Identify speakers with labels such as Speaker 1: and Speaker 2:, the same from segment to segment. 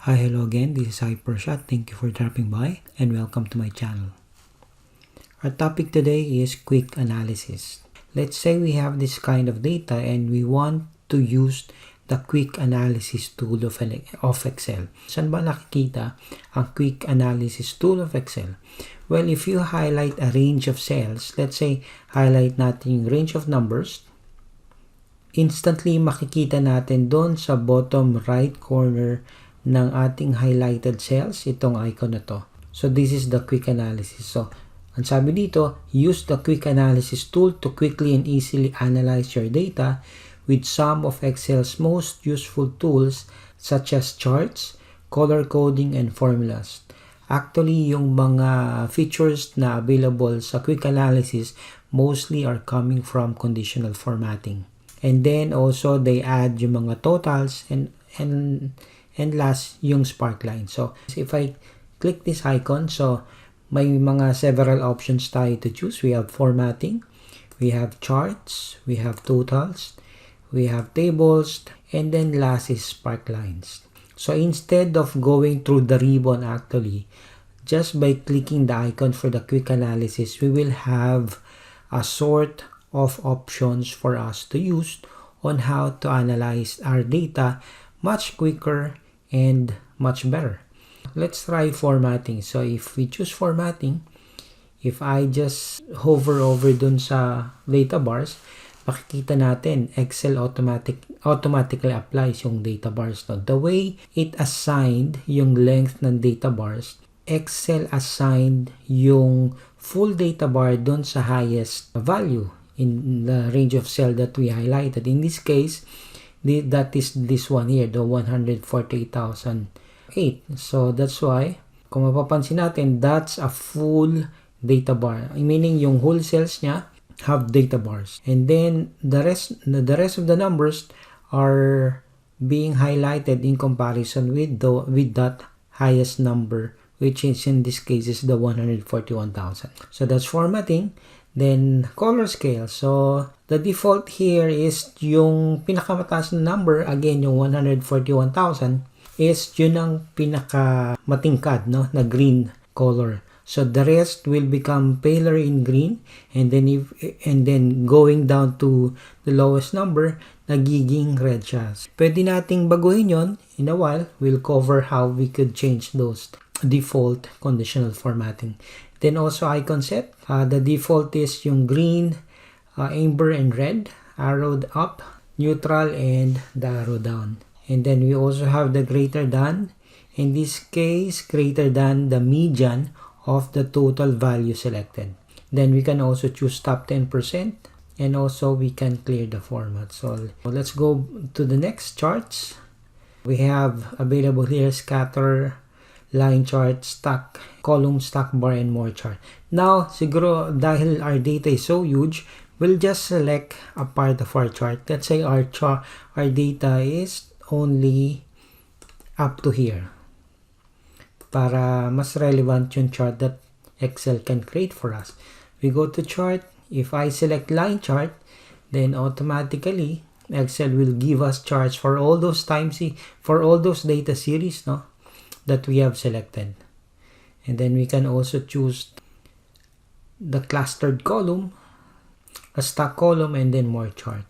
Speaker 1: Hi, hello again. This is Hypershot. Thank you for dropping by and welcome to my channel. Our topic today is quick analysis. Let's say we have this kind of data and we want to use the quick analysis tool of Excel. Saan ba nakikita ang quick analysis tool of Excel? Well, if you highlight a range of cells, let's say highlight natin yung range of numbers, instantly makikita natin doon sa bottom right corner ng ating highlighted cells itong icon na to. So this is the quick analysis. So ang sabi dito, use the quick analysis tool to quickly and easily analyze your data with some of Excel's most useful tools such as charts, color coding, and formulas. Actually, yung mga features na available sa quick analysis mostly are coming from conditional formatting. And then also they add yung mga totals and last yung sparkline. So if I click this icon, so may mga several options tayo to choose. We have formatting, we have charts, we have totals, we have tables, and then last is sparklines. So instead of going through the ribbon, actually just by clicking the icon for the quick analysis, we will have a sort of options for us to use on how to analyze our data much quicker and much better. Let's try formatting. So if we choose formatting, if I just hover over dun sa data bars, makikita natin Excel automatically applies yung data bars. No? The way it assigned yung length ng data bars, Excel assigned yung full data bar dun sa highest value in the range of cell that we highlighted. In this case, that is this one here, the 148,008. So that's why, kung mapapansin natin, that's a full data bar. Meaning yung whole cells niya have data bars. And then the rest of the numbers are being highlighted in comparison with that highest number, which is in this case is the 141,000. So that's formatting. Then color scale. So the default here is yung pinakamataas na number, again yung 141,000 is yun ang pinakamatingkad, no, na green color. So the rest will become paler in green, and then going down to the lowest number, nagiging red siya. Pwede nating baguhin yon in a while. We'll cover how we could change those default conditional formatting. Then also icon set. The default is yung green, amber, and red, arrowed up, neutral, and the arrow down. And then we also have the greater than. In this case, greater than the median of the total value selected. Then we can also choose top 10%, and also we can clear the format. So let's go to the next charts. We have available here scatter, line chart, stack, column, stack bar, and more chart. Now, siguro dahil our data is so huge, we'll just select a part of our chart. Let's say our data is only up to here, para mas relevant yung chart that Excel can create for us. We go to chart. If I select line chart, then automatically Excel will give us charts for all those data series, no, that we have selected. And then we can also choose the clustered column, a stack column, and then more chart.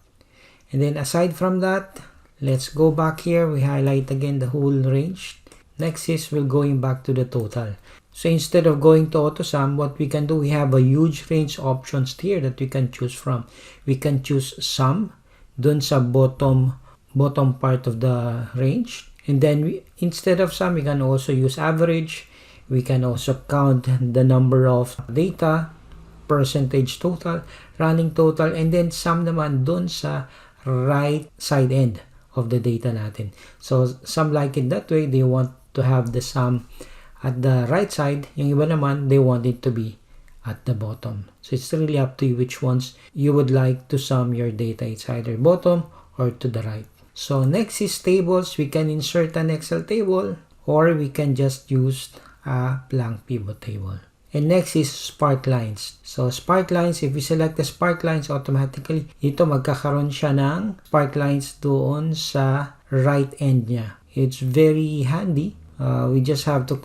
Speaker 1: And then aside from that, let's go back here. We highlight again the whole range. Next is we're going back to the total. So instead of going to AutoSum, what we can do, we have a huge range of options here that we can choose from. We can choose sum dun sa bottom part of the range. And then instead of sum, we can also use average. We can also count the number of data, percentage total, running total, and then sum naman dun sa right side end of the data natin. So some like it that way, they want to have the sum at the right side. Yung iba naman, they want it to be at the bottom. So it's really up to you which ones you would like to sum your data. It's either bottom or to the right. So next is tables. We can insert an Excel table, or we can just use a blank pivot table. And next is sparklines. So sparklines, if we select the sparklines, automatically ito magkakaroon siya ng sparklines doon sa right end niya. It's very handy we just have to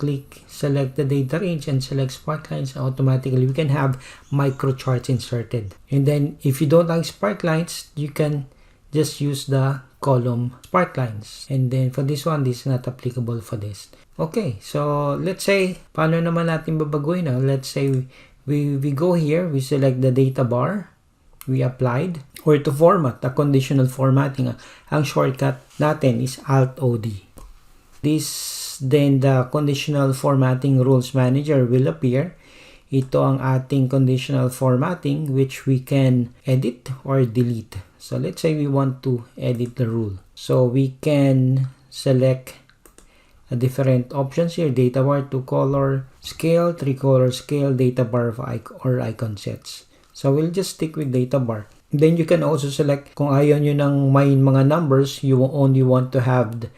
Speaker 1: select the data range and select sparklines. Automatically we can have microcharts inserted. And then if you don't like sparklines, you can just use the column sparklines. And then for this one, this is not applicable for this. Okay, so let's say paano naman natin babaguhin? Let's say we go here, we select the data bar, we applied, or to format, the conditional formatting, ang shortcut natin is Alt-OD. Then the conditional formatting rules manager will appear. Ito ang ating conditional formatting which we can edit or delete. So let's say we want to edit the rule. So we can select a different options here: data bar, 2-color scale, 3-color scale, data bar or icon sets. So we'll just stick with data bar. Then you can also select kung ayaw nyo ng may mga numbers, you only want to have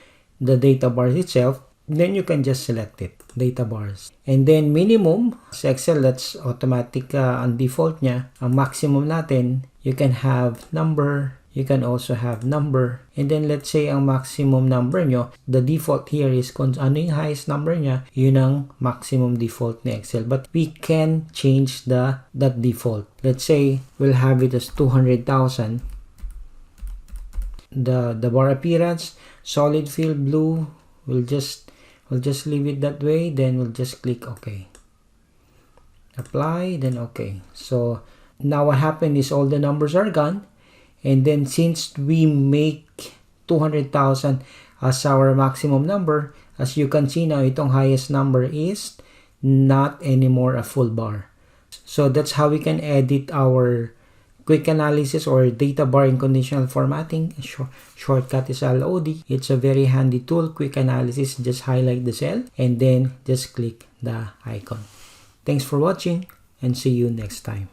Speaker 1: the data bars itself, then you can just select it, data bars. And then minimum, sa Excel, that's automatic ang default niya. Ang maximum natin, you can have number, you can also have number. And then let's say ang maximum number nyo, the default here is kung ano yung highest number niya, yun ang maximum default ni Excel. But we can change that default. Let's say we'll have it as 200,000. The bar appearance, solid fill blue, we'll just leave it that way. Then we'll just click OK. Apply, then OK. So now what happened is all the numbers are gone. And then since we make 200,000 as our maximum number, as you can see now, itong highest number is not anymore a full bar. So that's how we can edit our quick analysis or data bar in conditional formatting. Shortcut is Alt-OD. It's a very handy tool. Quick analysis, just highlight the cell and then just click the icon. Thanks for watching and see you next time.